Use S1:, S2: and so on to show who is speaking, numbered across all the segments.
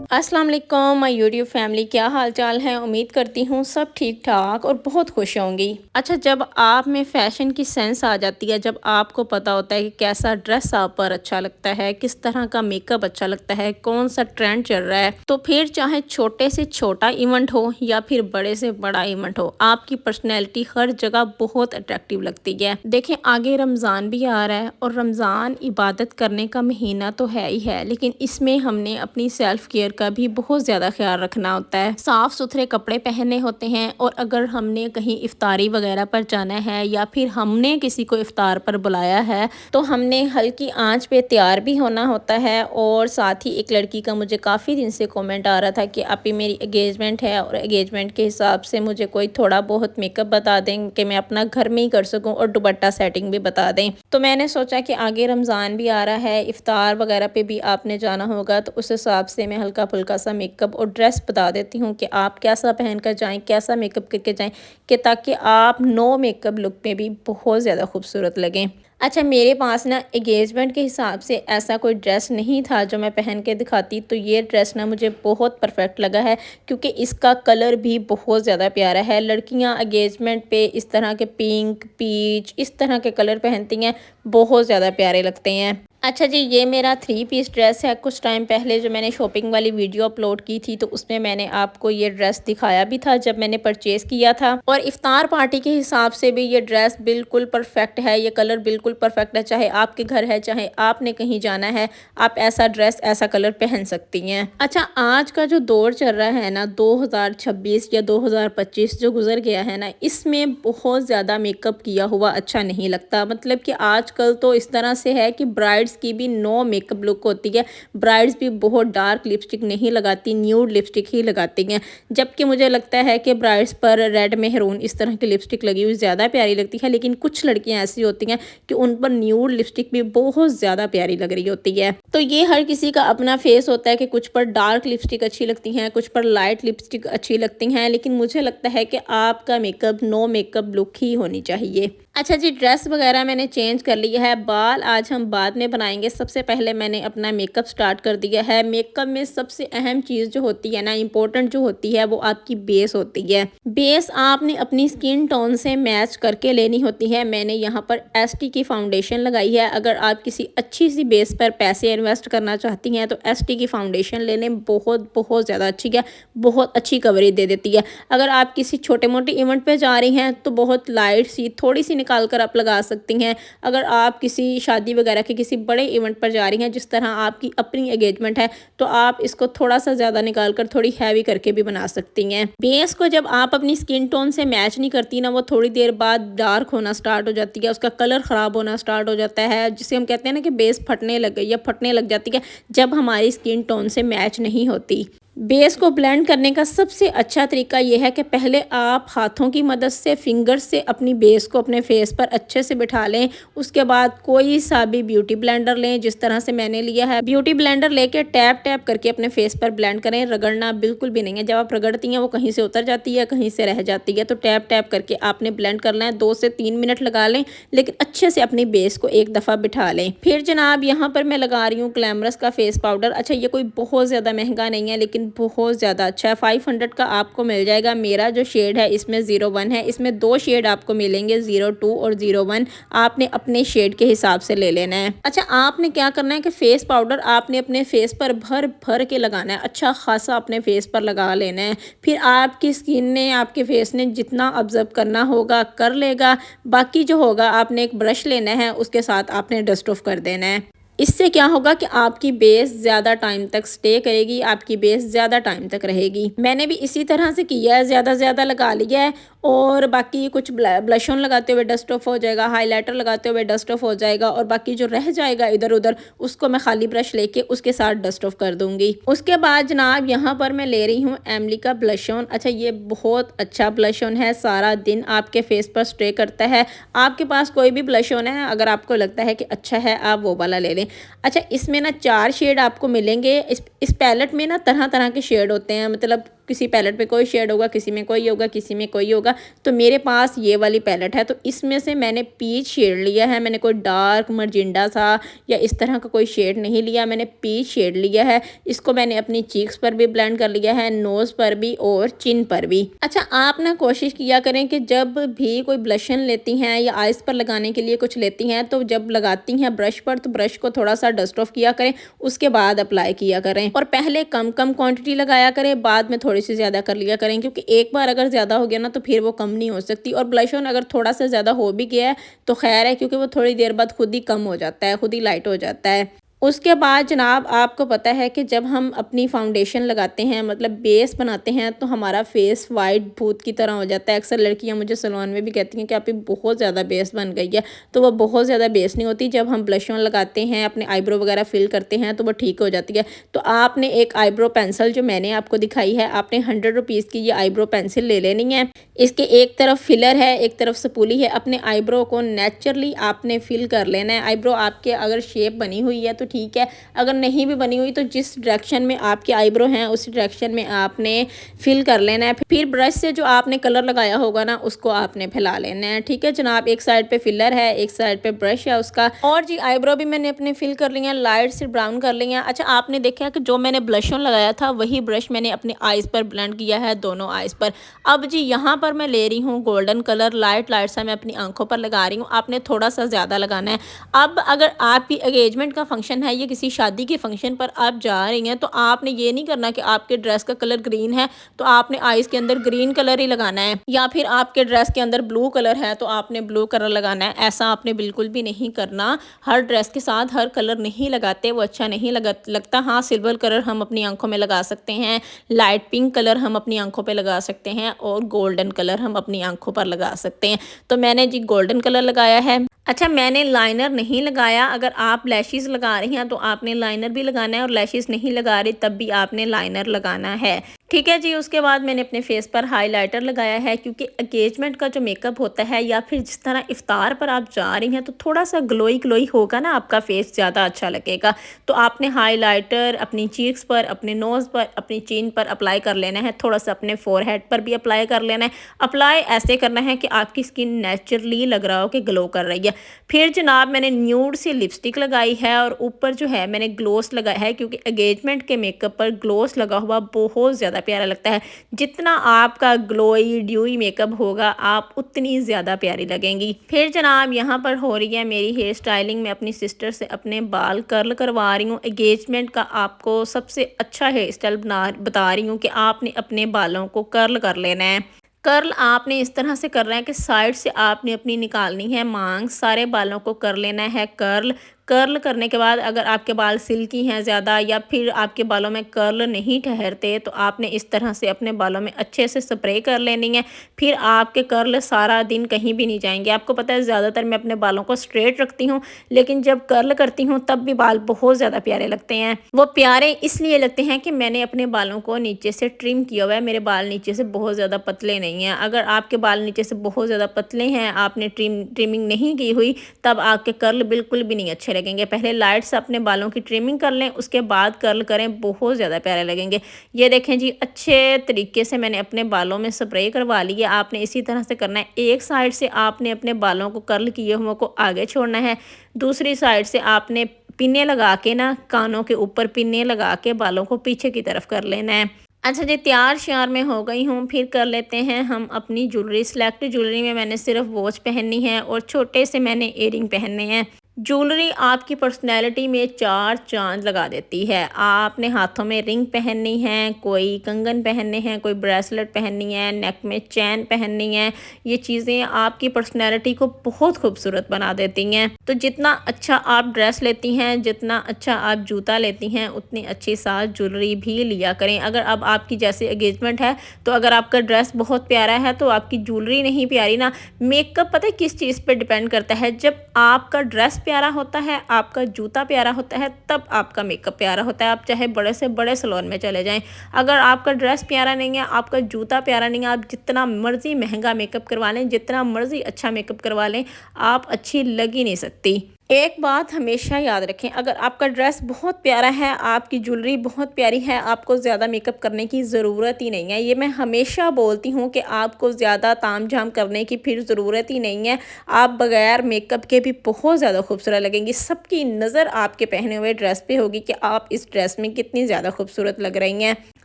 S1: अस्सलाम वालेकुम my YouTube family, क्या हाल चाल है। उम्मीद करती हूँ सब ठीक ठाक और बहुत खुश होंगी। अच्छा, जब आप में फ़ैशन की सेंस आ जाती है, जब आपको पता होता है कि कैसा ड्रेस आप पर अच्छा लगता है, किस तरह का मेकअप अच्छा लगता है, कौन सा ट्रेंड चल रहा है, तो फिर चाहे छोटे से छोटा इवेंट हो या फिर बड़े से बड़ा इवेंट हो, आपकी पर्सनैलिटी हर जगह बहुत अट्रैक्टिव लगती है। देखें, आगे रमज़ान भी आ रहा है और रमज़ान इबादत करने का महीना तो है ही है, लेकिन इसमें हमने अपनी सेल्फ केयर का भी बहुत ज़्यादा ख्याल रखना होता है। साफ़ सुथरे कपड़े पहनने होते हैं और अगर हमने कहीं इफ्तारी वगैरह पर जाना है या फिर हमने किसी को इफ्तार पर बुलाया है तो हमने हल्की आंच पे तैयार भी होना होता है। और साथ ही एक लड़की का मुझे काफ़ी दिन से कमेंट आ रहा था कि आपी मेरी एंगेजमेंट है और एंगेजमेंट के हिसाब से मुझे कोई थोड़ा बहुत मेकअप बता दें कि मैं अपना घर में ही कर सकूं और दुपट्टा सेटिंग भी बता दें। तो मैंने सोचा कि आगे रमज़ान भी आ रहा है, इफ्तार वगैरह पे भी आपने जाना होगा, तो उस हिसाब से मैं हल्का फुल्का सा मेकअप और ड्रेस बता देती हूँ कि आप कैसा पहन कर जाएँ, कैसा मेकअप करके जाएँ, कि ताकि आप नो मेकअप लुक में भी बहुत ज़्यादा खूबसूरत लगें। अच्छा, मेरे पास ना एंगेजमेंट के हिसाब से ऐसा कोई ड्रेस नहीं था जो मैं पहन के दिखाती, तो ये ड्रेस ना मुझे बहुत परफेक्ट लगा है क्योंकि इसका कलर भी बहुत ज़्यादा प्यारा है। लड़कियां एंगेजमेंट पे इस तरह के पिंक, पीच, इस तरह के कलर पहनती हैं, बहुत ज़्यादा प्यारे लगते हैं। अच्छा जी, ये मेरा 3 पीस ड्रेस है। कुछ टाइम पहले जो मैंने शॉपिंग वाली वीडियो अपलोड की थी तो उसमें मैंने आपको ये ड्रेस दिखाया भी था जब मैंने परचेज़ किया था। और इफ्तार पार्टी के हिसाब से भी ये ड्रेस बिल्कुल परफेक्ट है, ये कलर बिल्कुल परफेक्ट है। चाहे आपके घर है, चाहे आपने कहीं जाना है, आप ऐसा ड्रेस, ऐसा कलर पहन सकती हैं। अच्छा, आज का जो दौर चल रहा है ना, 2026 या 2025 जो गुजर गया है ना, इसमें बहुत ज़्यादा मेकअप किया हुआ अच्छा नहीं लगता। मतलब कि आजकल तो इस तरह से है कि ब्राइड्स की भी नो मेकअप लुक होती है। ब्राइड्स भी बहुत डार्क लिपस्टिक नहीं लगाती, न्यूड लिपस्टिक ही लगाती हैं। जबकि मुझे लगता है कि ब्राइड्स पर रेड मेहरून इस तरह की लिपस्टिक लगी हुई ज़्यादा प्यारी लगती है, लेकिन कुछ लड़कियां ऐसी होती हैं कि उन पर न्यूड लिपस्टिक भी बहुत ज़्यादा प्यारी लग रही होती है। तो ये हर किसी का अपना फेस होता है कि कुछ पर डार्क लिपस्टिक अच्छी लगती हैं, कुछ पर लाइट लिपस्टिक अच्छी लगती हैं, लेकिन मुझे लगता है कि आपका मेकअप नो मेकअप लुक ही होनी चाहिए। अच्छा जी, ड्रेस वगैरह मैंने चेंज कर लिया है, बाल आज हम बाद में बनाएंगे। सबसे पहले मैंने अपना मेकअप स्टार्ट कर दिया है। मेकअप में सबसे अहम चीज़ जो होती है ना, इम्पोर्टेंट जो होती है, वो आपकी बेस होती है। बेस आपने अपनी स्किन टोन से मैच करके लेनी होती है। मैंने यहाँ पर एसटी की फाउंडेशन लगाई है। अगर आप किसी अच्छी सी बेस पर पैसे इन्वेस्ट करना चाहती हैं तो एसटी की फाउंडेशन ले लें, बहुत बहुत ज़्यादा अच्छी है, बहुत अच्छी कवरेज दे देती है। अगर आप किसी छोटे मोटे इवेंट पे जा रही हैं तो बहुत लाइट सी थोड़ी सी निकाल कर आप लगा सकती हैं। अगर आप किसी शादी वगैरह के किसी बड़े इवेंट पर जा रही हैं, जिस तरह आपकी अपनी एंगेजमेंट है, तो आप इसको थोड़ा सा ज़्यादा निकाल कर थोड़ी हैवी करके भी बना सकती हैं। बेस को जब आप अपनी स्किन टोन से मैच नहीं करती ना, वो थोड़ी देर बाद डार्क होना स्टार्ट हो जाती है, उसका कलर ख़राब होना स्टार्ट हो जाता है, जिसे हम कहते हैं ना कि बेस फटने लग गई या फटने लग जाती है जब हमारी स्किन टोन से मैच नहीं होती। बेस को ब्लेंड करने का सबसे अच्छा तरीका यह है कि पहले आप हाथों की मदद से, फिंगर से अपनी बेस को अपने फेस पर अच्छे से बिठा लें। उसके बाद कोई सा भी ब्यूटी ब्लेंडर लें, जिस तरह से मैंने लिया है। ब्यूटी ब्लेंडर लेके टैप टैप करके अपने फेस पर ब्लेंड करें, रगड़ना बिल्कुल भी नहीं है। जब आप रगड़ती हैं वो कहीं से उतर जाती है, कहीं से रह जाती है, तो टैप टैप करके आपने ब्लेंड करना है। 2 से 3 मिनट लगा लें, लेकिन अच्छे से अपनी बेस को एक दफ़ा बिठा लें। फिर जनाब, यहाँ पर मैं लगा रही हूँ ग्लैमरस का फेस पाउडर। अच्छा, ये कोई बहुत ज़्यादा महंगा नहीं है, लेकिन बहुत ज़्यादा अच्छा है। 500 का आपको मिल जाएगा। मेरा जो शेड है इसमें 01 है। इसमें 2 शेड आपको मिलेंगे, 02 और 01। आपने अपने शेड के हिसाब से ले लेना है। अच्छा, आपने क्या करना है कि फेस पाउडर आपने अपने फेस पर भर भर के लगाना है, अच्छा खासा अपने फेस पर लगा लेना है। फिर आपकी स्किन ने, आपके फेस ने जितना ऑब्जर्व करना होगा कर लेगा। बाकी जो होगा आपने एक ब्रश लेना है, उसके साथ आपने डस्ट ऑफ कर देना है। इससे क्या होगा कि आपकी बेस ज़्यादा टाइम तक स्टे करेगी, आपकी बेस ज़्यादा टाइम तक रहेगी। मैंने भी इसी तरह से किया है, ज़्यादा लगा लिया है। और बाकी कुछ ब्लश ऑन लगाते हुए डस्ट ऑफ हो जाएगा, हाइलाइटर लगाते हुए डस्ट ऑफ हो जाएगा, और बाकी जो रह जाएगा इधर उधर उसको मैं खाली ब्रश लेके उसके साथ डस्ट ऑफ कर दूंगी। उसके बाद जनाब, यहाँ पर मैं ले रही हूँ एमली का ब्लश ऑन। अच्छा, ये बहुत अच्छा ब्लश ऑन है, सारा दिन आपके फेस पर स्टे करता है। आपके पास कोई भी ब्लश ऑन है, अगर आपको लगता है कि अच्छा है, आप वो वाला ले लें। अच्छा, इसमें ना 4 शेड आपको मिलेंगे। इस पैलेट में ना तरह तरह के शेड होते हैं, मतलब किसी पैलेट पे कोई शेड होगा, किसी में कोई होगा, किसी में कोई होगा। तो मेरे पास ये वाली पैलेट है, तो इसमें से मैंने पीच शेड लिया है। मैंने कोई डार्क मजेंडा सा या इस तरह का कोई शेड नहीं लिया, मैंने पीच शेड लिया है। इसको मैंने अपनी चीक्स पर भी ब्लेंड कर लिया है, नोज़ पर भी और चिन पर भी। अच्छा, आप ना कोशिश किया करें कि जब भी कोई ब्लशन लेती हैं या आइज़ पर लगाने के लिए कुछ लेती हैं, तो जब लगाती हैं ब्रश पर, तो ब्रश को थोड़ा सा डस्ट ऑफ किया करें, उसके बाद अप्लाई किया करें। और पहले कम कम क्वांटिटी लगाया करें, बाद में थोड़ी सी ज़्यादा कर लिया करें, क्योंकि एक बार अगर ज़्यादा हो गया ना तो फिर वो कम नहीं हो सकती। और ब्लश ऑन अगर थोड़ा सा ज़्यादा हो भी गया है तो खैर है, क्योंकि वो थोड़ी देर बाद खुद ही कम हो जाता है, खुद ही लाइट हो जाता है। उसके बाद जनाब आपको पता है कि जब हम अपनी फाउंडेशन लगाते हैं, मतलब बेस बनाते हैं, तो हमारा फेस वाइट भूत की तरह हो जाता है। अक्सर लड़कियां मुझे सैलून में भी कहती हैं कि आप बहुत ज़्यादा बेस बन गई है, तो वो बहुत ज़्यादा बेस नहीं होती। जब हम ब्लश ऑन लगाते हैं, अपने आईब्रो वगैरह फिल करते हैं, तो वो ठीक हो जाती है। तो आपने एक आईब्रो पेंसिल जो मैंने आपको दिखाई है, आपने 100 रुपीज़ की ये आईब्रो पेंसिल ले लेनी है। इसके एक तरफ फिलर है, एक तरफ सपूली है। अपने आईब्रो को नेचुरली आपने फिल कर लेना है। आईब्रो आपके अगर शेप बनी हुई है तो ठीक है, अगर नहीं भी बनी हुई तो जिस डायरेक्शन में आपके आईब्रो हैं उस डायरेक्शन में आपने फिल कर लेना है। फिर ब्रश से जो आपने कलर लगाया होगा ना उसको आपने फैला लेना है। ठीक है जनाब, एक साइड पे फिलर है, एक साइड पे ब्रश है उसका। और जी आईब्रो भी मैंने अपने फिल कर लिया, लाइट से ब्राउन कर लिया। अच्छा, आपने देखा कि जो मैंने ब्लश ऑन लगाया था वही ब्रश मैंने अपने आईज पर ब्लेंड किया है, दोनों आईज पर। अब जी यहाँ पर मैं ले रही हूँ गोल्डन कलर, लाइट लाइट सा मैं अपनी आंखों पर लगा रही हूँ। आपने थोड़ा सा ज़्यादा लगाना है। अब अगर आपकी एंगेजमेंट का फंक्शन है या किसी शादी के फंक्शन पर आप जा रही हैं, तो आपने ये नहीं करना कि आपके ड्रेस का कलर ग्रीन है तो आपने आईज के अंदर ग्रीन कलर ही लगाना है, या फिर आपके ड्रेस के अंदर ब्लू कलर है तो आपने ब्लू कलर लगाना है। ऐसा आपने बिल्कुल भी नहीं करना। हर ड्रेस के साथ हर कलर नहीं लगाते, वो अच्छा नहीं लगता। हाँ, सिल्वर कलर हम अपनी आंखों में लगा सकते हैं, लाइट पिंक कलर हम अपनी आंखों पे लगा सकते हैं, और गोल्डन कलर हम अपनी आंखों पर लगा सकते हैं। तो मैंने जी गोल्डन कलर लगाया है। अच्छा, मैंने लाइनर नहीं लगाया। अगर आप लैशेस लगा रही हैं तो आपने लाइनर भी लगाना है, और लैशेस नहीं लगा रही तब भी आपने लाइनर लगाना है। ठीक है जी। उसके बाद मैंने अपने फेस पर हाइलाइटर लगाया है, क्योंकि एंगेजमेंट का जो मेकअप होता है या फिर जिस तरह इफ्तार पर आप जा रही हैं तो थोड़ा सा ग्लोई ग्लोई होगा ना, आपका फेस ज़्यादा अच्छा लगेगा। तो आपने हाइलाइटर अपनी चीक्स पर, अपने नोज़ पर, अपनी चिन पर अप्लाई कर लेना है। थोड़ा सा अपने फोरहेड पर भी अप्लाई कर लेना है। अप्लाई ऐसे करना है कि आपकी स्किन नेचुरली लग रहा हो कि ग्लो कर रही है। फिर जनाब मैंने न्यूड सी लिपस्टिक लगाई है, और ऊपर जो है मैंने ग्लोस लगाया है, क्योंकि एंगेजमेंट के मेकअप पर ग्लोस लगा हुआ बहुत ज़्यादा प्यारा लगता है। जितना आपका ग्लोई ड्यूई मेकअप होगा आप उतनी ज़्यादा प्यारी लगेंगी। फिर जनाब यहाँ पर हो रही है मेरी हेयर स्टाइलिंग। मैं अपनी सिस्टर से अपने बाल कर्ल करवा रही हूँ। एंगेजमेंट का आपको सबसे अच्छा हेयर स्टाइल बता रही हूँ कि आपने अपने बालों को कर्ल कर लेना है। कर्ल आपने इस तरह से करना है कि साइड से आपने अपनी निकालनी है मांग, सारे बालों को कर लेना है कर्ल। कर्ल करने के बाद अगर आपके बाल सिल्की हैं ज़्यादा, या फिर आपके बालों में कर्ल नहीं ठहरते, तो आपने इस तरह से अपने बालों में अच्छे से स्प्रे कर लेनी है। फिर आपके कर्ल सारा दिन कहीं भी नहीं जाएंगे। आपको पता है ज़्यादातर मैं अपने बालों को स्ट्रेट रखती हूँ, लेकिन जब कर्ल करती हूँ तब भी बाल बहुत ज़्यादा प्यारे लगते हैं। वो प्यारे इसलिए लगते हैं कि मैंने अपने बालों को नीचे से ट्रिम किया हुआ है। मेरे बाल नीचे से बहुत ज़्यादा पतले नहीं हैं। अगर आपके बाल नीचे से बहुत ज़्यादा पतले हैं, आपने ट्रिमिंग नहीं की हुई, तब आपके कर्ल बिल्कुल भी नहीं अच्छे लगेंगे। पहले लाइट से अपने बालों की ट्रिमिंग कर लें, उसके बाद कर्ल करें, बहुत ज़्यादा प्यारे लगेंगे। ये देखें जी, अच्छे तरीके से मैंने अपने बालों में स्प्रे करवा लिया। आपने इसी तरह से करना है। एक साइड से आपने अपने बालों को कर्ल किए हुए को आगे छोड़ना है, दूसरी साइड से आपने पिन्ने लगा के ना, कानों के ऊपर पिन्ने लगा के बालों को पीछे की तरफ कर लेना है। अच्छा जी, तैयार श्यार में हो गई हूँ। फिर कर लेते हैं हम अपनी ज्वेलरी सेलेक्ट। ज्वेलरी में मैंने सिर्फ वॉच पहननी है और छोटे से मैंने इयरिंग पहनने हैं। ज्वेलरी आपकी पर्सनैलिटी में चार चांद लगा देती है। आपने हाथों में रिंग पहननी है, कोई कंगन पहनने हैं, कोई ब्रेसलेट पहननी है, नेक में चैन पहननी है। ये चीज़ें आपकी पर्सनैलिटी को बहुत खूबसूरत बना देती हैं। तो जितना अच्छा आप ड्रेस लेती हैं, जितना अच्छा आप जूता लेती हैं, उतनी अच्छी साथ ज्वेलरी भी लिया करें। अगर अब आपकी जैसे एंगेजमेंट है, तो अगर आपका ड्रेस बहुत प्यारा है तो आपकी ज्वेलरी नहीं प्यारी ना। मेकअप पता है किस चीज़ पर डिपेंड करता है? जब आपका ड्रेस प्यारा होता है, आपका जूता प्यारा होता है, तब आपका मेकअप प्यारा होता है। आप चाहे बड़े से बड़े सैलून में चले जाएं, अगर आपका ड्रेस प्यारा नहीं है, आपका जूता प्यारा नहीं है, आप जितना मर्जी महंगा मेकअप करवा लें, जितना मर्जी अच्छा मेकअप करवा लें, आप अच्छी लग ही नहीं सकती। एक बात हमेशा याद रखें, अगर आपका ड्रेस बहुत प्यारा है, आपकी ज्वेलरी बहुत प्यारी है, आपको ज़्यादा मेकअप करने की ज़रूरत ही नहीं है। ये मैं हमेशा बोलती हूँ कि आपको ज़्यादा तामझाम करने की फिर ज़रूरत ही नहीं है। आप बगैर मेकअप के भी बहुत ज़्यादा खूबसूरत लगेंगी। सबकी नज़र आपके पहने हुए ड्रेस पे होगी कि आप इस ड्रेस में कितनी ज़्यादा खूबसूरत लग रही हैं।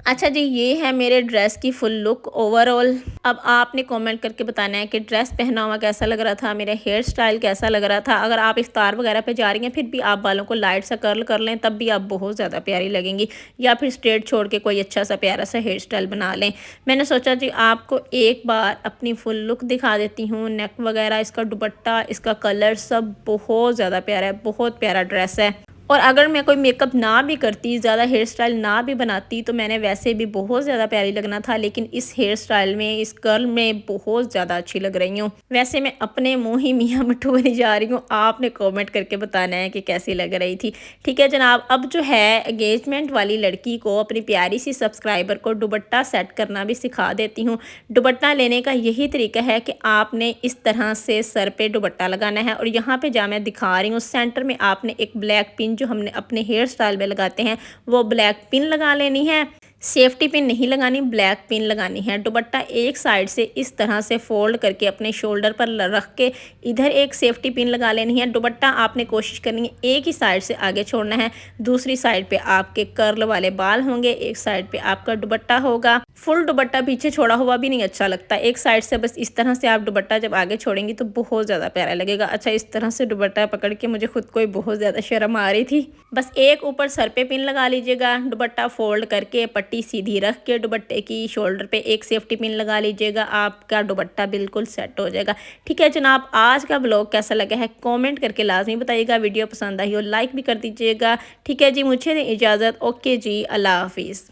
S1: अच्छा जी, ये है मेरे ड्रेस की फुल लुक ओवरऑल। अब आपने कमेंट करके बताना है कि ड्रेस पहना हुआ कैसा लग रहा था, मेरा हेयर स्टाइल कैसा लग रहा था। अगर आप इफ्तार वगैरह पे जा रही हैं फिर भी आप बालों को लाइट सा कर्ल कर लें, तब भी आप बहुत ज़्यादा प्यारी लगेंगी। या फिर स्ट्रेट छोड़ के कोई अच्छा सा प्यारा सा हेयर स्टाइल बना लें। मैंने सोचा जी आपको एक बार अपनी फुल लुक दिखा देती हूँ। नेक वगैरह, इसका दुपट्टा, इसका कलर सब बहुत ज़्यादा प्यारा है, बहुत प्यारा ड्रेस है। और अगर मैं कोई मेकअप ना भी करती, ज़्यादा हेयर स्टाइल ना भी बनाती, तो मैंने वैसे भी बहुत ज़्यादा प्यारी लगना था। लेकिन इस हेयर स्टाइल में, इस कर्ल में बहुत ज़्यादा अच्छी लग रही हूँ। वैसे मैं अपने मुँह ही मियाँ मिट्ठू बनी जा रही हूँ। आपने कमेंट करके बताना है कि कैसी लग रही थी। ठीक है जनाब, अब जो है एंगेजमेंट वाली लड़की को, अपनी प्यारी सी सब्सक्राइबर को दुपट्टा सेट करना भी सिखा देती हूँ। दुपट्टा लेने का यही तरीका है कि आपने इस तरह से सर पे दुपट्टा लगाना है और यहाँ पे जहाँ मैं दिखा रही हूँ सेंटर में आपने एक ब्लैक पिन, जो हमने अपने हेयर स्टाइल में लगाते हैं, वो ब्लैक पिन लगा लेनी है। सेफ्टी पिन नहीं लगानी, ब्लैक पिन लगानी है। दुपट्टा एक साइड से इस तरह से फोल्ड करके अपने शोल्डर पर रख के इधर एक सेफ्टी पिन लगा लेनी है। दुपट्टा आपने कोशिश करनी है एक ही साइड से आगे छोड़ना है। दूसरी साइड पे आपके कर्ल वाले बाल होंगे, एक साइड पे आपका दुपट्टा होगा। फुल दुपट्टा पीछे छोड़ा हुआ भी नहीं अच्छा लगता। एक साइड से बस इस तरह से आप दुपट्टा जब आगे छोड़ेंगी तो बहुत ज़्यादा प्यारा लगेगा। अच्छा, इस तरह से दुपट्टा पकड़ के मुझे खुद को ही बहुत ज़्यादा शर्म आ रही थी। बस एक ऊपर सर पे पिन लगा लीजिएगा, दुपट्टा फोल्ड करके पट्टी सीधी रख के दुपट्टे की शोल्डर पे एक सेफ्टी पिन लगा लीजिएगा, आपका दुपट्टा बिल्कुल सेट हो जाएगा। ठीक है जनाब, आज का ब्लॉग कैसा लगा है कमेंट करके लाजमी बताइएगा। वीडियो पसंद आई हो लाइक भी कर दीजिएगा। ठीक है जी, मुझे दें इजाज़त। ओके जी, अल्लाह हाफिज़।